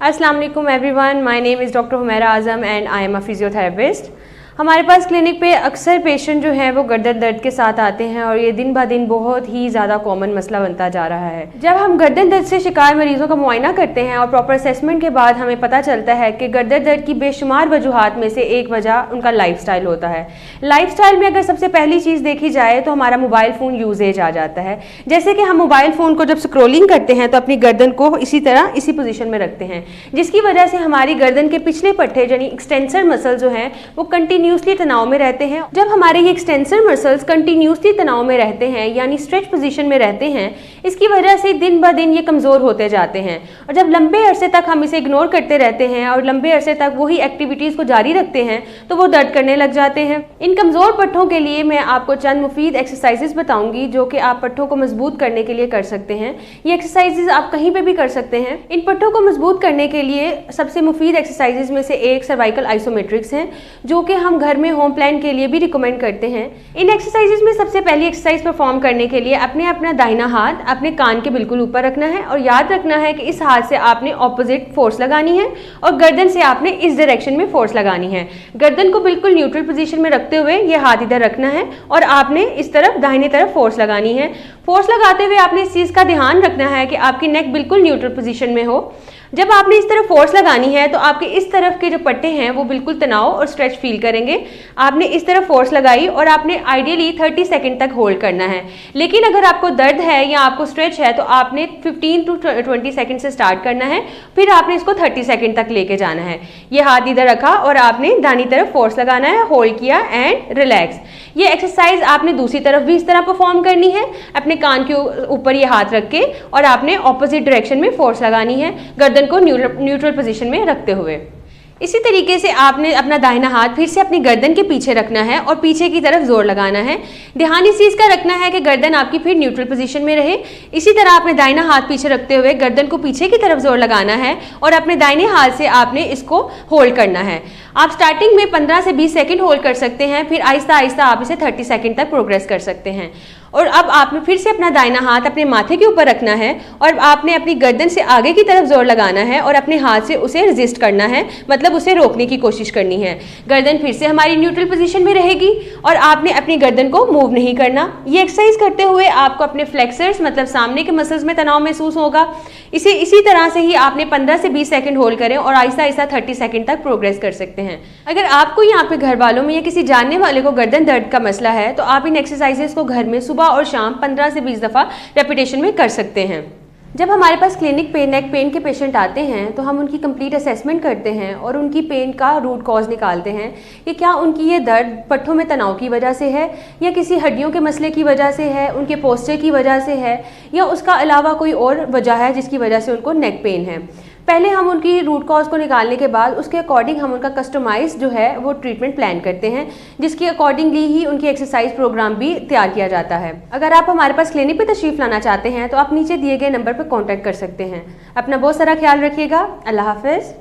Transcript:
अस्सलाम वालेकुम everyone, my name is doctor Humaira Azam and I am a physiotherapist. हमारे पास clinic पे अक्सर पेशेंट जो हैं वो गर्दन दर्द के साथ आते हैं और ये दिन ब दिन बहुत ही ज़्यादा कॉमन मसला बनता जा रहा है। जब हम गर्दन दर्द से शिकार मरीजों का मुआयना करते हैं और प्रॉपर असेसमेंट के बाद हमें पता चलता है कि गर्दन दर्द की बेशुमार वजूहात में से एक वजह उनका लाइफस्टाइल होता है। लाइफस्टाइल में अगर सबसे पहली चीज़ देखी जाए तो हमारा मोबाइल फ़ोन यूजेज आ जाता है। जैसे कि हम मोबाइल फ़ोन को जब स्क्रोलिंग करते हैं तो अपनी गर्दन को इसी तरह इसी पोजीशन में रखते हैं, जिसकी वजह से हमारी गर्दन के पिछले पट्टे यानी एक्सटेंसर मसल जो हैं वो कंटिन्यूसली तनाव में रहते हैं। जब हमारे ये एक्सटेंसर मसल्स कंटिन्यूसली तनाव में रहते हैं यानी स्ट्रेच पोजीशन में रहते हैं, इसकी वजह से दिन ब दिन ये कमज़ोर होते जाते हैं और जब लंबे अरसे तक हम इसे इग्नोर करते रहते हैं और लंबे अरसे तक वही एक्टिविटीज़ को जारी रखते हैं तो वो दर्द करने लग जाते हैं। इन कमज़ोर पट्टों के लिए मैं आपको चंद मुफीद एक्सरसाइजेज बताऊंगी जो कि आप पट्टों को मजबूत करने के लिए कर सकते हैं। ये एक्सरसाइजेज आप कहीं पर भी कर सकते हैं। इन पट्टों को मजबूत करने के लिए सबसे मुफीद एक्सरसाइजेज में से एक सर्वाइकल आइसोमेट्रिक्स है, जो कि हम घर में होम प्लान के लिए भी रिकमेंड करते हैं। इन एक्सरसाइजेज में सबसे पहली एक्सरसाइज परफॉर्म करने के लिए अपना दाहिना हाथ अपने कान के बिल्कुल ऊपर रखना है और याद रखना है कि इस हाथ से आपने ऑपोजिट फोर्स लगानी है और गर्दन से आपने इस डायरेक्शन में फोर्स लगानी है। गर्दन को बिल्कुल न्यूट्रल पोजीशन में रखते हुए ये हाथ इधर रखना है और आपने इस तरफ दाहिनी तरफ फोर्स लगानी है। फोर्स लगाते हुए आपने इस चीज़ का ध्यान रखना है कि आपकी नेक बिल्कुल न्यूट्रल पोजीशन में हो। जब आपने इस तरफ फोर्स लगानी है तो आपके इस तरफ के जो पट्टे हैं वो बिल्कुल तनाव और स्ट्रेच फील करेंगे। आपने इस तरफ फोर्स लगाई और आपने आइडियली 30 सेकंड तक होल्ड करना है, लेकिन अगर आपको दर्द है या आपको स्ट्रेच है तो आपने 15 to 20 सेकंड से स्टार्ट करना है, फिर आपने इसको 30 सेकंड तक लेके जाना है। ये हाथ इधर रखा और आपने दाहिनी तरफ फोर्स लगाना है, होल्ड किया एंड रिलैक्स। ये एक्सरसाइज आपने दूसरी तरफ भी इस तरह परफॉर्म करनी है, अपने कान के ऊपर ये हाथ रख के और आपने ऑपोजिट डायरेक्शन में फोर्स लगानी है गर्दन को न्यूट्रल पोजीशन में रखते हुए। इसी तरीके से आपने अपना दाहिना हाथ फिर से अपनी गर्दन के पीछे रखना है और पीछे की तरफ जोर लगाना है। ध्यान इस चीज़ का रखना है कि गर्दन आपकी फिर न्यूट्रल पोजीशन में रहे। इसी तरह आपने दाहिना हाथ पीछे रखते हुए गर्दन को पीछे की तरफ जोर लगाना है और अपने दाहिने हाथ से आपने इसको होल्ड करना है। आप स्टार्टिंग में 15 से 20 सेकंड होल्ड कर सकते हैं, फिर आहिस्ता आहिस्ता आप इसे 30 सेकंड तक प्रोग्रेस कर सकते हैं। और अब आपने फिर से अपना दाहिना हाथ अपने माथे के ऊपर रखना है और आपने अपनी गर्दन से आगे की तरफ जोर लगाना है और अपने हाथ से उसे रेजिस्ट करना है, मतलब उसे रोकने की कोशिश करनी है। गर्दन फिर से हमारी न्यूट्रल पोजीशन में रहेगी और आपने अपनी गर्दन को मूव नहीं करना। ये एक्सरसाइज करते हुए आपको अपने फ्लेक्सर्स मतलब सामने के मसल्स में तनाव महसूस होगा। इसी तरह से ही आपने 15 से 20 सेकंड होल्ड करें और आहिस्ता आहिस्ता 30 सेकंड तक प्रोग्रेस कर सकते हैं। अगर आपको यहाँ पे घर वालों में या किसी जानने वाले को गर्दन दर्द का मसला है तो आप इन एक्सरसाइजेस को घर में सुबह और शाम 15 से 20 दफ़ा रेपिटेशन में कर सकते हैं। जब हमारे पास क्लिनिक पे नेक पेन के पेशेंट आते हैं तो हम उनकी कंप्लीट असेसमेंट करते हैं और उनकी पेन का रूट कॉज निकालते हैं कि क्या उनकी ये दर्द पट्टों में तनाव की वजह से है या किसी हड्डियों के मसले की वजह से है, उनके पोस्चर की वजह से है या उसका अलावा कोई और वजह है जिसकी वजह से उनको नेक पेन है। पहले हम उनकी रूट कॉज को निकालने के बाद उसके अकॉर्डिंग हम उनका कस्टमाइज जो है वो ट्रीटमेंट प्लान करते हैं, जिसके अकॉर्डिंगली ही उनकी एक्सरसाइज प्रोग्राम भी तैयार किया जाता है। अगर आप हमारे पास क्लिनिक पे तशरीफ़ लाना चाहते हैं तो आप नीचे दिए गए नंबर पर कॉन्टैक्ट कर सकते हैं। अपना बहुत सारा ख्याल रखिएगा। अल्लाह हाफ़िज़।